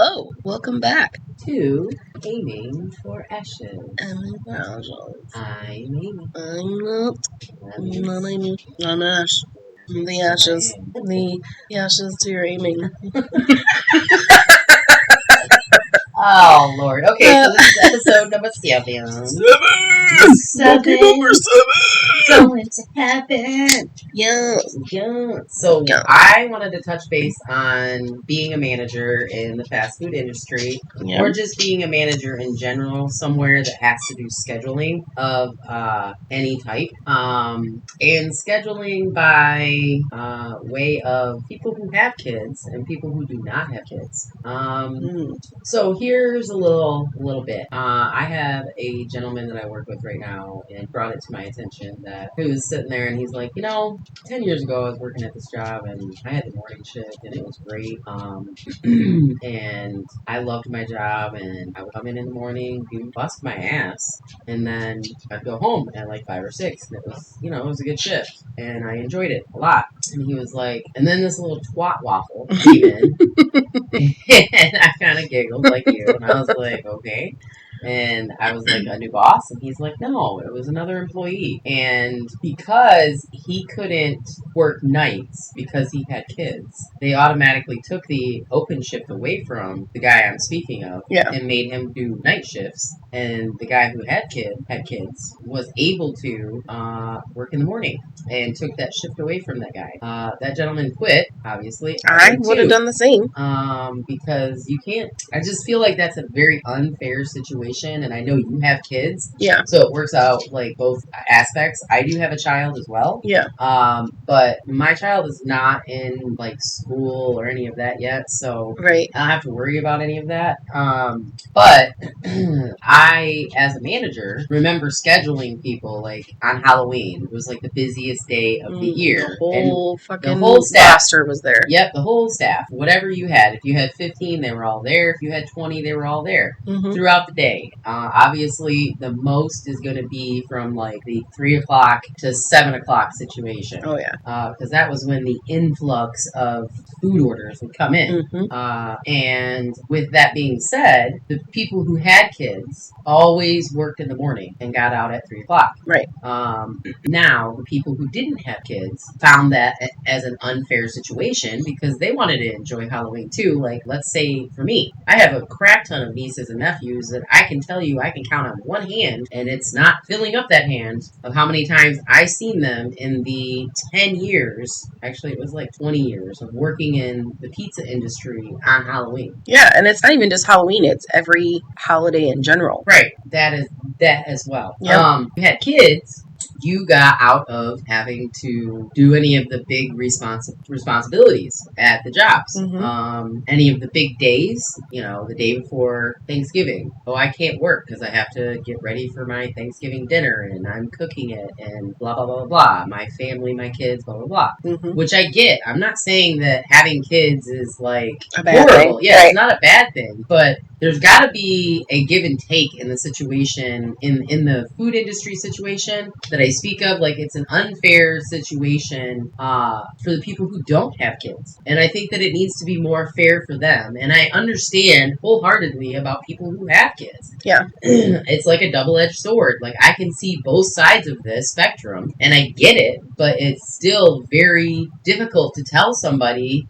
Hello, welcome back to Aiming for Ashes. I'm I'm Amy. not Amy. I'm Ash. The ashes. The ashes to your aiming. Oh, Lord. Okay, so this is episode number 7. Seven. Number 7. Going to happen. Yeah. So I wanted to touch base on being a manager in the fast food industry, or just being a manager in general, somewhere that has to do scheduling of any type, and scheduling by way of people who have kids and people who do not have kids. So here's a little bit. I have a gentleman that I work with right now, and brought it to my attention that he was sitting there and he's like, 10 years ago I was working at this job and I had the morning shift and it was great. And I loved my job, and I would come in the morning, bust my ass, and then I'd go home at like 5 or 6. And it was a good shift, and I enjoyed it a lot. And he was like, and then this little twat waffle came in, and I kind of giggled like you, and I was like, okay. And I was like, a new boss? And he's like, no, it was another employee. And because he couldn't work nights because he had kids, they automatically took the open shift away from the guy I'm speaking of, and made him do night shifts. And the guy who had kids was able to work in the morning, and took that shift away from that guy. That gentleman quit, obviously. I would have done the same. Because you can't, I just feel like that's a very unfair situation. And I know you have kids. Yeah. So it works out like both aspects. I do have a child as well. Yeah. But my child is not in like school or any of that yet. So right. I don't have to worry about any of that. But I, as a manager, remember scheduling people like on Halloween. It was like the busiest day of the year. The whole staff was there. Yep, the whole staff. Whatever you had. If you had 15, they were all there. If you had 20, they were all there throughout the day. Obviously, the most is going to be from like the 3 o'clock to 7 o'clock situation. Oh, yeah. Because that was when the influx of food orders would come in. And with that being said, the people who had kids always worked in the morning and got out at 3 o'clock. Right. Now, the people who didn't have kids found that as an unfair situation because they wanted to enjoy Halloween too. Like, let's say for me, I have a crap ton of nieces and nephews that I can tell you I can count on one hand, and it's not filling up that hand of how many times I've seen them in the 10 years, actually it was like 20 years of working in the pizza industry on Halloween. Yeah, and it's not even just Halloween, it's every holiday in general. Right, that as well. Yep. You had kids, you got out of having to do any of the big responsibilities at the jobs. Any of the big days, the day before Thanksgiving. Oh, I can't work because I have to get ready for my Thanksgiving dinner and I'm cooking it and blah, blah, blah, blah. My family, my kids, blah, blah, blah. Which I get. I'm not saying that having kids is like a bad horrible. Thing. Yeah, right. It's not a bad thing, but there's got to be a give and take in the situation, in the food industry situation that I speak of. Like, it's an unfair situation for the people who don't have kids. And I think that it needs to be more fair for them. And I understand wholeheartedly about people who have kids. Yeah. It's like a double-edged sword. Like, I can see both sides of this spectrum, and I get it, but it's still very difficult to tell somebody,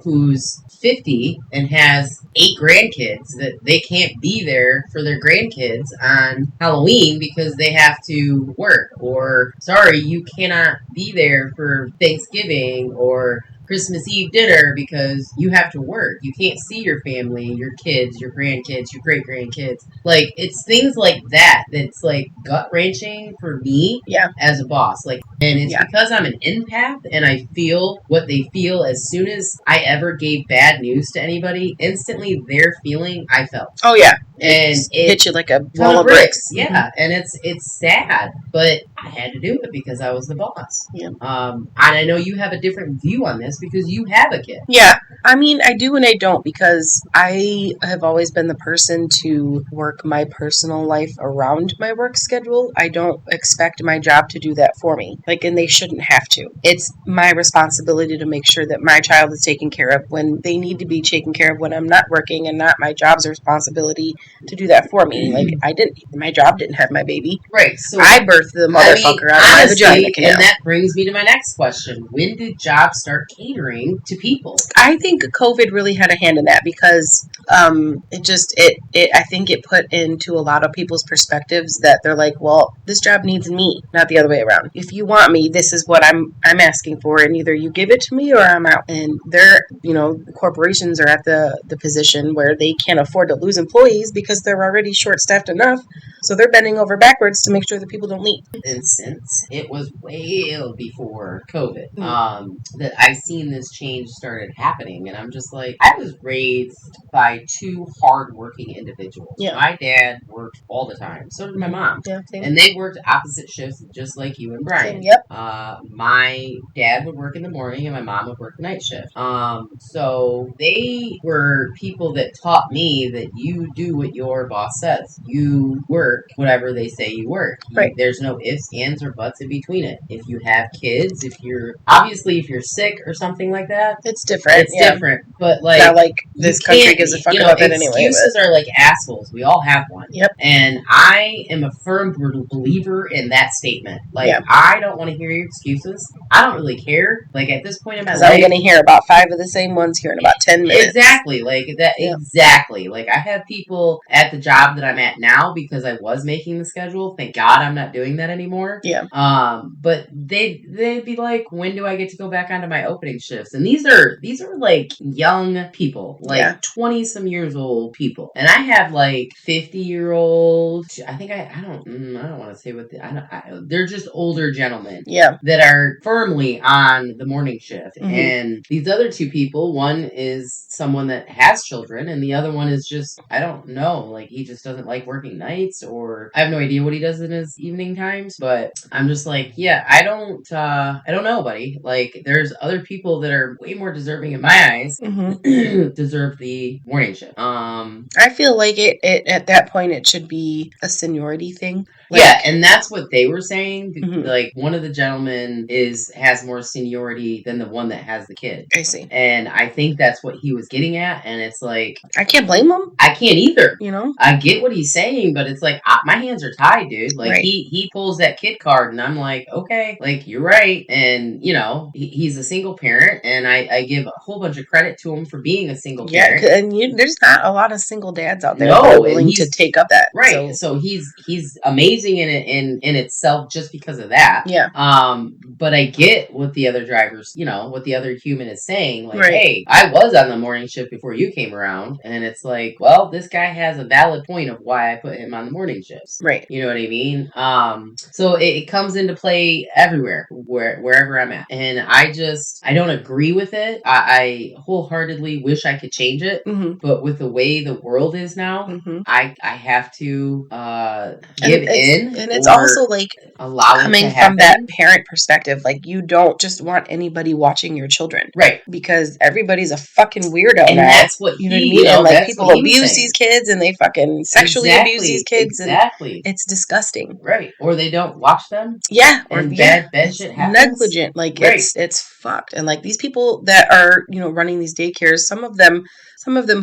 who's 50 and has 8 grandkids that they can't be there for their grandkids on Halloween because they have to work, or sorry, you cannot be there for Thanksgiving or Christmas Eve dinner because you have to work. You can't see your family, your kids, your grandkids, your great-grandkids. Like, it's things like that that's, like, gut-wrenching for me as a boss. Like, and it's because I'm an empath and I feel what they feel. As soon as I ever gave bad news to anybody, instantly their feeling, I felt. Oh, yeah. And it hit you like a wall of bricks. Yeah, and it's sad, but I had to do it because I was the boss. Yeah. And I know you have a different view on this just because you have a kid. Yeah. I mean, I do and I don't, because I have always been the person to work my personal life around my work schedule. I don't expect my job to do that for me. Like, and they shouldn't have to. It's my responsibility to make sure that my child is taken care of when they need to be taken care of when I'm not working, and not my job's responsibility to do that for me. Like, my job didn't have my baby. Right. So I birthed the motherfucker out of my vagina canal. And that brings me to my next question. When did jobs start catering to people? I think COVID really had a hand in that, because I think it put into a lot of people's perspectives that they're like, well, this job needs me, not the other way around. If you want me, this is what I'm asking for, and either you give it to me or I'm out. And corporations are at the position where they can't afford to lose employees because they're already short-staffed enough, so they're bending over backwards to make sure that people don't leave. And since it was way before COVID, that I've seen this change started happening, and I'm just like, I was raised by two hardworking individuals. Yeah. My dad worked all the time. So did my mom. Yeah, same. And they worked opposite shifts, just like you and Brian. Same, yep. My dad would work in the morning, and my mom would work the night shift. So they were people that taught me that you do what your boss says. You work whatever they say you work. Right. There's no ifs, ands, or buts in between it. If you have kids, if you're sick or something like that, it's different. It's different. But like, not like this country gives a fuck about that anyway. Excuses are like assholes. We all have one. Yep. And I am a firm believer in that statement. Like, I don't want to hear your excuses. I don't really care. Like, at this point in my life, I'm going to hear about 5 of the same ones here in about 10 minutes. Exactly. Like that. Yeah. Exactly. Like, I have people at the job that I'm at now because I was making the schedule. Thank God I'm not doing that anymore. Yeah. But they'd be like, when do I get to go back onto my opening shifts? And these are like young people, like 20 some years old people. And I have like 50-year-old, I don't want to say what they're just older gentlemen. Yeah. That are firmly on the morning shift. Mm-hmm. And these other two people, one is someone that has children, and the other one is just, I don't know, like he just doesn't like working nights, or I have no idea what he does in his evening times, but I'm just like, yeah, I don't know, buddy. Like, there's other people that are way more deserving in my eyes, deserve the morning shift. I feel like it at that point it should be a seniority thing. Like, yeah, and that's what they were saying. Like, one of the gentlemen has more seniority than the one that has the kid. I see. And I think that's what he was getting at, and it's like, I can't blame him. I can't either. You know? I get what he's saying, but it's like, my hands are tied, dude. Like, he pulls that kid card, and I'm like, okay, like, you're right. And, he's a single parent, and I give a whole bunch of credit to him for being a single parent. Yeah, and there's not a lot of single dads out there that are willing to take up that. Right. So he's amazing in itself just because of that. Yeah. But I get what the other drivers, what the other human is saying. Like, hey, I was on the morning shift before you came around, and it's like, well, this guy has a valid point of why I put him on the morning shifts. Right. You know what I mean? So it comes into play everywhere, wherever I'm at, and I don't agree with it. I wholeheartedly wish I could change it, but with the way the world is now, I have to give in. And it's also like coming from that parent perspective, like, you don't just want anybody watching your children, right? Because everybody's a fucking weirdo, and now. That's what you know what I mean. And like, people abuse these kids, and they fucking sexually abuse these kids. Exactly, and it's disgusting, right? Or they don't watch them, or bad shit happens. Negligent, like it's fucked. And like, these people that are running these daycares, some of them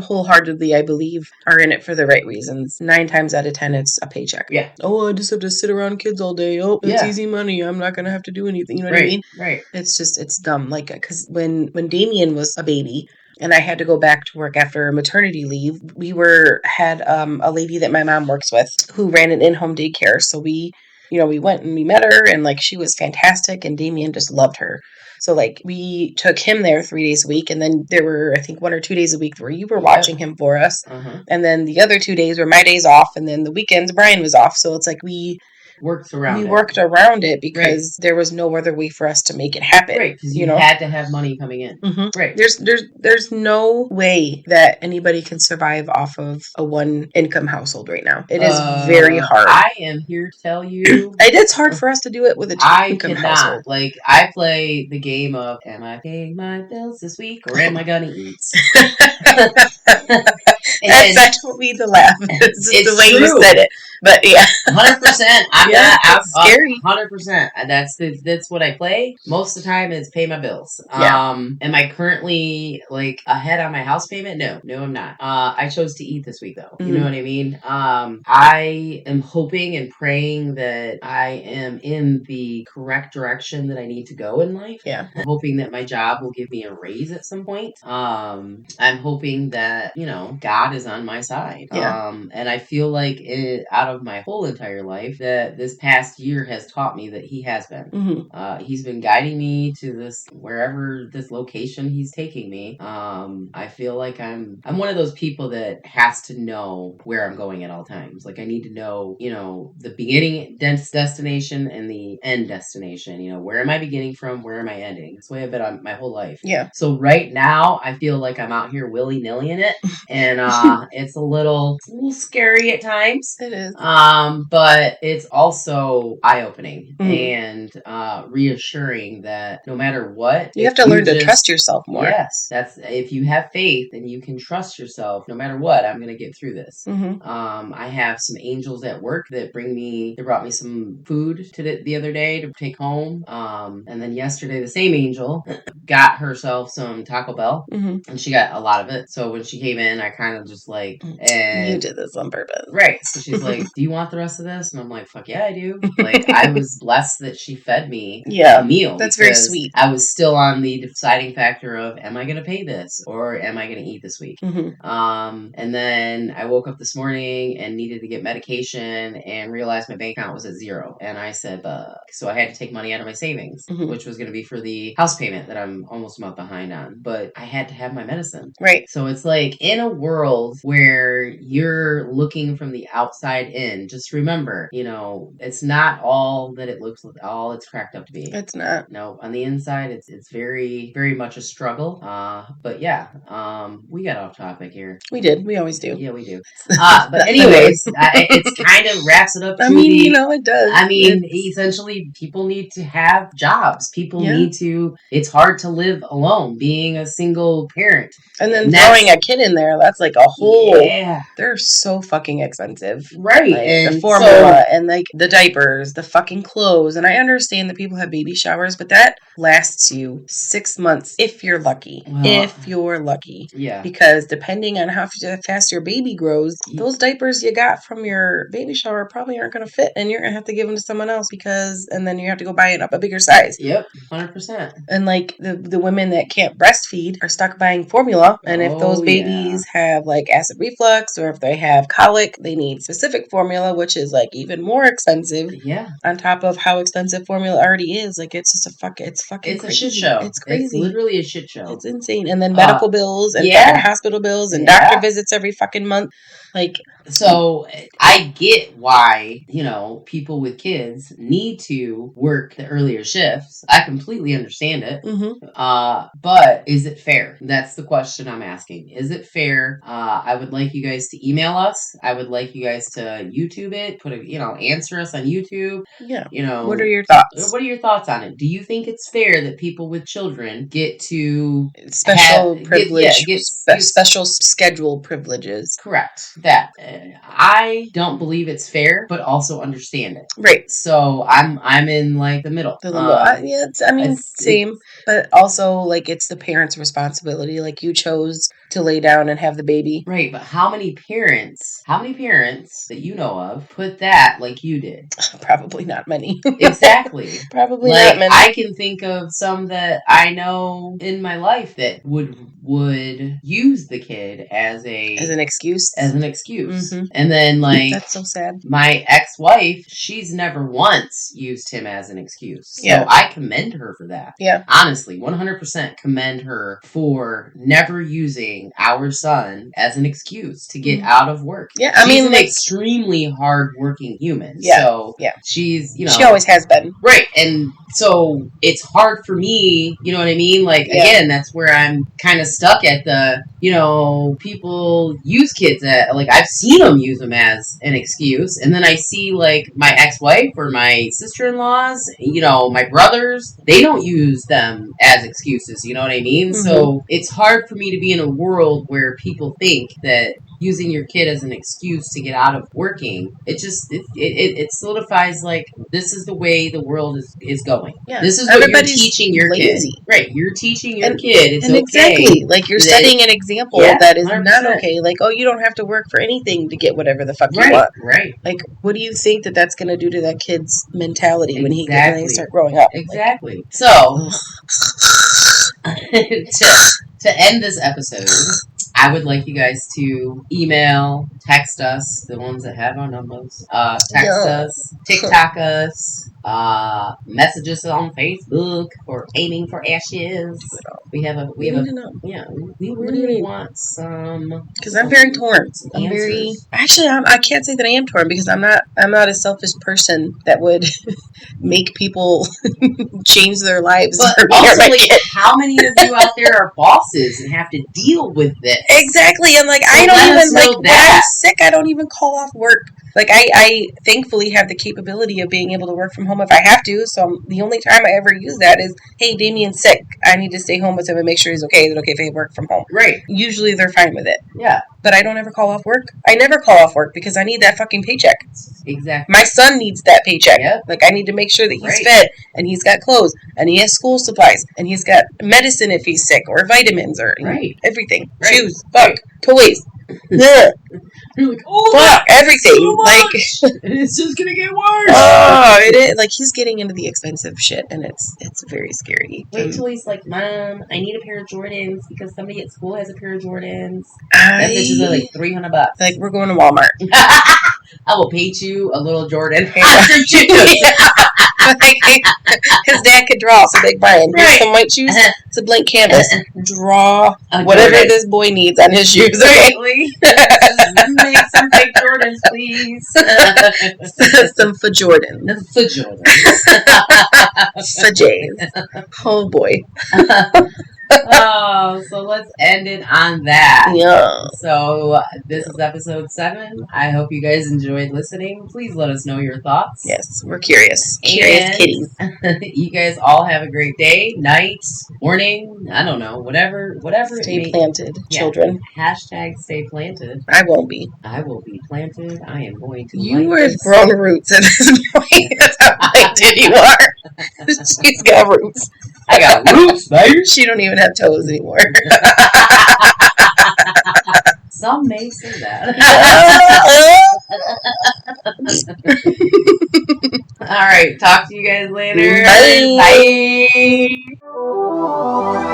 wholeheartedly, I believe, are in it for the right reasons. 9 times out of 10, it's a paycheck. Yeah. Oh, I just have to sit around kids all day. Oh, it's easy money. I'm not going to have to do anything. You know what I mean? Right. It's dumb. Like, because when Damien was a baby, and I had to go back to work after maternity leave, we had a lady that my mom works with who ran an in-home daycare. So we went and we met her, and like, she was fantastic, and Damien just loved her. So like, we took him there 3 days a week, and then there were, I think, 1 or 2 days a week where you were watching him for us. And then the other 2 days were my days off, and then the weekends Brian was off. So it's like, we worked around it. We worked around it because there was no other way for us to make it happen. Right, because you had to have money coming in. Mm-hmm. Right. There's no way that anybody can survive off of a one income household right now. It is very hard. I am here to tell you, it's hard for us to do it with a two income household. Like, I play the game of, am I paying my bills this week or am I gonna eat? That would be the laugh. It's the way you said it. But yeah, 100%. I'm scary. 100%. That's what I play. Most of the time is pay my bills. Am I currently like ahead on my house payment? No, I'm not. I chose to eat this week though. You know what I mean? I am hoping and praying that I am in the correct direction that I need to go in life. Yeah. I'm hoping that my job will give me a raise at some point. I'm hoping that, God is on my side. Yeah. And I feel like out of my whole entire life that this past year has taught me that he has been. Mm-hmm. He's been guiding me to wherever this location he's taking me. I feel like I'm one of those people that has to know where I'm going at all times. Like I need to know, the beginning destination and the end destination. Where am I beginning from? Where am I ending? That's the way I've been on my whole life. Yeah. So right now I feel like I'm out here willy-nilly in it. And it's a little scary at times. It is. But it's also eye-opening and reassuring that no matter what, you have to learn to trust yourself more. Yes, if you have faith and you can trust yourself, no matter what, I'm going to get through this. Mm-hmm. I have some angels at work that brought me some food the other day to take home. And then yesterday, the same angel got herself some Taco Bell, and she got a lot of it. So when she came in, I kind of just and you did this on purpose, right? So she's like, "Do you want the rest of this?" And I'm like, "Fuck yeah, I do." Like I was blessed that she fed me a meal. That's very sweet. I was still on the deciding factor of, am I going to pay this or am I going to eat this week? Mm-hmm. And then I woke up this morning and needed to get medication and realized my bank account was at zero. And I said, so I had to take money out of my savings, which was going to be for the house payment that I'm almost a month behind on. But I had to have my medicine. Right. So it's like in a world where you're looking from the outside in, just remember, it's not all that it looks like, all it's cracked up to be. It's not. No, on the inside, it's very, very much a struggle. But yeah, we got off topic here. We did. We always do. Yeah, we do. But anyways, it's kind of wraps it up. It does. Essentially, people need to have jobs. People need to. It's hard to live alone, being a single parent. And then throwing a kid in there, that's like a whole. Yeah. They're so fucking expensive. Right. Like, and the formula and like the diapers, the fucking clothes. And I understand that people have baby showers, but that lasts you 6 months if you're lucky. If you're lucky. Yeah. Because depending on how fast your baby grows, those diapers you got from your baby shower probably aren't going to fit. And you're going to have to give them to someone else and then you have to go buy it up a bigger size. Yep. 100%. And like the women that can't breastfeed are stuck buying formula. And if those babies have like acid reflux or if they have colic, they need specific formula, which is like even more expensive. Yeah. On top of how expensive formula already is. Like it's just it's crazy. A shit show. It's crazy. It's literally a shit show. It's insane. And then medical bills and hospital bills and doctor visits every fucking month. Like, so I get why, people with kids need to work the earlier shifts. I completely understand it. Mm-hmm. But is it fair? That's the question I'm asking. Is it fair? I would like you guys to email us. I would like you guys to YouTube it, answer us on YouTube. Yeah. What are your thoughts? What are your thoughts on it? Do you think it's fair that people with children get to special special schedule privileges? Correct. That I don't believe it's fair, but also understand it. Right. So I'm in like the middle. The limbo. Same, but also like it's the parent's responsibility. Like you chose to lay down and have the baby. Right. But how many parents that you know of put that like you did? Probably not many. Exactly. Probably not many. I can think of some that I know in my life that would use the kid as an excuse. Mm-hmm. And then that's so sad. My ex-wife, she's never once used him as an excuse. So I commend her for that. Yeah. Honestly, 100% commend her for never using using our son as an excuse to get out of work. Yeah, she's an extremely hard-working human. Yeah, so she's, she always has been. Right, and so it's hard for me, you know what I mean? Like, again, that's where I'm kind of stuck at the, people use kids like, I've seen them use them as an excuse, and then I see, like, my ex-wife or my sister-in-laws, my brothers, they don't use them as excuses, you know what I mean? Mm-hmm. So it's hard for me to be in a world where people think that using your kid as an excuse to get out of working, it solidifies, like, this is the way the world is going. Yeah. This is what you're teaching your lazy kid. Right. You're teaching your kid it's okay. Exactly. Like, you're setting an example that is 100%. Not okay. Like, oh, you don't have to work for anything to get whatever the fuck you want. Right. Like, what do you think that's going to do to that kid's mentality when he start growing up? Exactly. Like, so, to end this episode, I would like you guys to email, text us, the ones that have our numbers, text us, TikTok us, message us on Facebook for Aiming for Ashes. We really want some, because I'm very torn. I can't say that I am torn, because I'm not a selfish person that would make people change their lives. But also, like, how many of you out there are bosses and have to deal with this? Exactly. And, like, so I don't even, like, when I'm sick, I don't even call off work. Like, I thankfully have the capability of being able to work from home if I have to. So the only time I ever use that is, hey, Damien's sick. I need to stay home with him and make sure he's okay. Is it okay if I work from home? Right. Usually they're fine with it. Yeah. But I don't ever call off work. I never call off work because I need that fucking paycheck. Exactly. My son needs that paycheck. Yep. Like, I need to make sure that he's fed and he's got clothes and he has school supplies and he's got medicine if he's sick, or vitamins, or everything. Right. Shoes, toys. Yeah. You're like, oh, fuck, everything. So like, it's just gonna get worse. Oh, it is. Like, he's getting into the expensive shit, and it's very scary. Wait till he's like, Mom, I need a pair of Jordans because somebody at school has a pair of Jordans. That bitches are like $300. Like, we're going to Walmart. I will paint you a little Jordan pair. His dad could draw, so like, Brian, here's some white shoes. It's a blank canvas. Draw whatever this boy needs on his shoes. Okay? Just make some fake Jordans, please. Some for Jordan. For Jordans. For Jays. Oh boy. So let's end it on that. Yeah. So this is episode 7. I hope you guys enjoyed listening. Please let us know your thoughts. Yes, we're curious. Curious kitties. You guys all have a great day, night, morning. I don't know, whatever. Stay planted, children. Hashtag stay planted. I won't be. I will be planted. I am going to. You have grown roots at this point. That's how planted you are. She's got roots. I got roots, baby. She don't even have toes anymore. Some may say that. All right. Talk to you guys later. Bye. Bye.